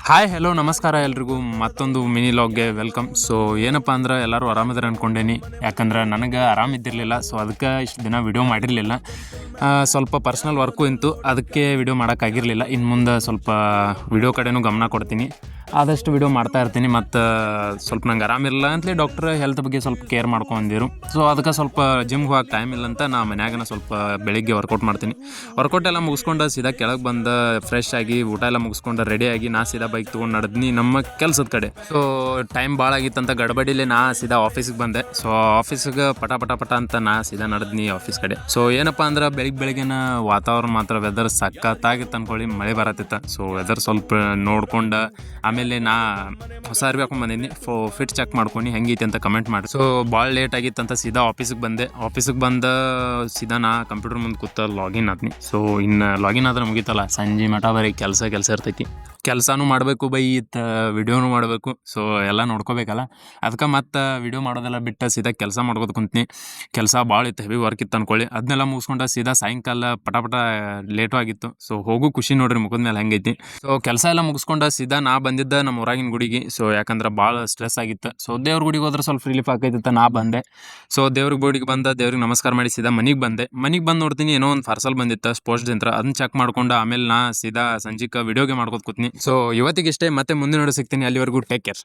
Hi hello ನಮಸ್ಕಾರ ಎಲ್ರಿಗೂ ಮತ್ತೊಂದು ಮಿನಿ ಲಾಗ್ಗೆ ವೆಲ್ಕಮ್. ಸೊ ಏನಪ್ಪ ಅಂದ್ರೆ ಎಲ್ಲರೂ ಆರಾಮಿದ್ರೆ ಅಂದ್ಕೊಂಡೇನಿ, ಯಾಕಂದ್ರೆ ನನಗೆ ಆರಾಮಿದ್ದಿರಲಿಲ್ಲ. ಸೊ ಅದಕ್ಕೆ ಇಷ್ಟು ದಿನ ವಿಡಿಯೋ ಮಾಡಿರಲಿಲ್ಲ. ಸ್ವಲ್ಪ ಪರ್ಸ್ನಲ್ ವರ್ಕು ಇಂತು, ಅದಕ್ಕೆ ವಿಡಿಯೋ ಮಾಡೋಕ್ಕಾಗಿರಲಿಲ್ಲ. ಇನ್ನು ಮುಂದೆ ಸ್ವಲ್ಪ ವಿಡಿಯೋ ಕಡೆನೂ ಗಮನ ಕೊಡ್ತೀನಿ, ಆದಷ್ಟು ವಿಡಿಯೋ ಮಾಡ್ತಾ ಇರ್ತೀನಿ. ಮತ್ತು ಸ್ವಲ್ಪ ನಂಗೆ ಆರಾಮಿರಲಿಲ್ಲ ಅಂತಲೇ ಡಾಕ್ಟ್ರ್ ಹೆಲ್ತ್ ಬಗ್ಗೆ ಸ್ವಲ್ಪ ಕೇರ್ ಮಾಡ್ಕೊಂಡಿರು. ಸೊ ಅದಕ್ಕೆ ಸ್ವಲ್ಪ ಜಿಮ್ಗೆ ಹೋಗಕ್ಕೆ ಟೈಮ್ ಇಲ್ಲ ಅಂತ ನಾ ಮನ್ಯಾಗನ ಸ್ವಲ್ಪ ಬೆಳಿಗ್ಗೆ ವರ್ಕೌಟ್ ಮಾಡ್ತೀನಿ. ವರ್ಕೌಟ್ ಎಲ್ಲ ಮುಗಿಸ್ಕೊಂಡು ಸೀದಾ ಕೆಳಗೆ ಬಂದು ಫ್ರೆಶ್ ಆಗಿ ಊಟ ಎಲ್ಲ ಮುಗಿಸ್ಕೊಂಡು ರೆಡಿಯಾಗಿ ನಾ ಸೀದಾ ಬೈಕ್ ತೊಗೊಂಡು ನಡೆದ್ನಿ ನಮ್ಮ ಕೆಲಸದ ಕಡೆ. ಸೊ ಟೈಮ್ ಭಾಳ ಆಗಿತ್ತಂತ ಗಡ್ಬಡಿಲಿ ನಾ ಸೀದಾ ಆಫೀಸಿಗೆ ಬಂದೆ. ಸೊ ಆಫೀಸಿಗೆ ಪಟ ಅಂತ ನಾ ಸೀದಾ ನಡೆದ್ನಿ ಆಫೀಸ್ ಕಡೆ. ಸೊ ಏನಪ್ಪ ಅಂದ್ರೆ ಬೆಳಗ್ಗೆನ ವಾತಾವರಣ ಮಾತ್ರ ವೆದರ್ ಸಖತ್ತಾಗಿತ್ತು ಅನ್ಕೊಳ್ಳಿ. ಮಳೆ ಬರತ್ತಿತ್ತ. ಸೊ ವೆದರ್ ಸ್ವಲ್ಪ ನೋಡ್ಕೊಂಡು ಆಮೇಲೆ ನಾ ಹೊಸ ಅರ್ವಿ ಹಾಕೊಂಡು ಬಂದಿನಿ. ಫಿಟ್ ಚೆಕ್ ಮಾಡ್ಕೊಂಡು ಹೆಂಗೈತಿ ಅಂತ ಕಮೆಂಟ್ ಮಾಡಿ. ಸೊ ಭಾಳ ಲೇಟ್ ಆಗಿತ್ತಂತ ಸೀದಾ ಆಫೀಸಿಗೆ ಬಂದೆ. ಆಫೀಸಿಗೆ ಬಂದ ಸೀದಾ ನಾ ಕಂಪ್ಯೂಟರ್ ಮುಂದೆ ಕೂತ ಲಾಗಿನ್ ಆದ್ನಿ. ಸೊ ಇನ್ನು ಲಾಗಿನ್ ಆದ್ರೆ ಮುಗೀತಲ್ಲ, ಸಂಜೆ ಮಠ ಬರೀ ಕೆಲಸ ಇರ್ತೈತಿ. ಕೆಲಸನೂ ಮಾಡಬೇಕು ಬೈ ವಿಡಿಯೋನೂ ಮಾಡಬೇಕು. ಸೊ ಎಲ್ಲ ನೋಡ್ಕೋಬೇಕಲ್ಲ, ಅದಕ್ಕೆ ಮತ್ತು ವಿಡಿಯೋ ಮಾಡೋದೆಲ್ಲ ಬಿಟ್ಟು ಸೀದಾ ಕೆಲಸ ಮಾಡ್ಕೋತ ಕುಂತ್ನಿ. ಕೆಲಸ ಭಾಳ ಇತ್ತು, ಹೆವಿ ವರ್ಕ್ ಇತ್ತು ಅಂದ್ಕೊಳ್ಳಿ. ಅದನ್ನೆಲ್ಲ ಮುಗಿಸ್ಕೊಂಡು ಸೀದಾ ಸಾಯಂಕಾಲ ಪಟ ಲೇಟು ಆಗಿತ್ತು. ಸೊ ಹೋಗು ಖುಷಿ ನೋಡ್ರಿ ಮುಖದ ಮೇಲೆ ಹೆಂಗೈತಿ. ಸೊ ಕೆಲಸ ಎಲ್ಲ ಮುಗಿಸ್ಕೊಂಡು ಸೀದಾ ನಾ ಬಂದಿದ್ದ ನಮ್ಮ ಊರಾಗಿನ ಗುಡಿಗೆ. ಸೊ ಯಾಕಂದ್ರೆ ಭಾಳ ಸ್ಟ್ರೆಸ್ ಆಗಿತ್ತು. ಸೊ ದೇವ್ರ ಗುಡಿಗೆ ಹೋದ್ರೆ ಸ್ವಲ್ಪ ರಿಲೀಫ್ ಆಕೈತಿತ್ತು. ನಾ ಬಂದೆ. ಸೊ ದೇವ್ರ ಗುಡಿಗೆ ಬಂದ ದೇವ್ರಿಗೆ ನಮಸ್ಕಾರ ಮಾಡಿ ಸೀದಾ ಮನೆಗೆ ಬಂದೆ. ಮನೆಗೆ ಬಂದು ನೋಡ್ತೀನಿ ಏನೋ ಒಂದು ಪಾರ್ಸಲ್ ಬಂದಿತ್ತು ಸ್ಪೋರ್ಟ್ಸ್ ಯಂತ್ರ. ಅದನ್ನ ಚೆಕ್ ಮಾಡ್ಕೊಂಡು ಆಮೇಲೆ ನಾ ಸೀದಾ ಸಂಜೆಗೆ ವಿಡಿಯೋಗೆ ಮಾಡ್ಕೋತ ಕೂತ್ನಿ. ಸೊ ಇವತ್ತಿಗೆ ಇಷ್ಟೇ, ಮತ್ತೆ ಮುಂದಿನ ವಿಡಿಯೋ ಸಿಗ್ತೀನಿ. ಅಲ್ಲಿವರೆಗೂ ಟೇಕ್ ಕೇರ್.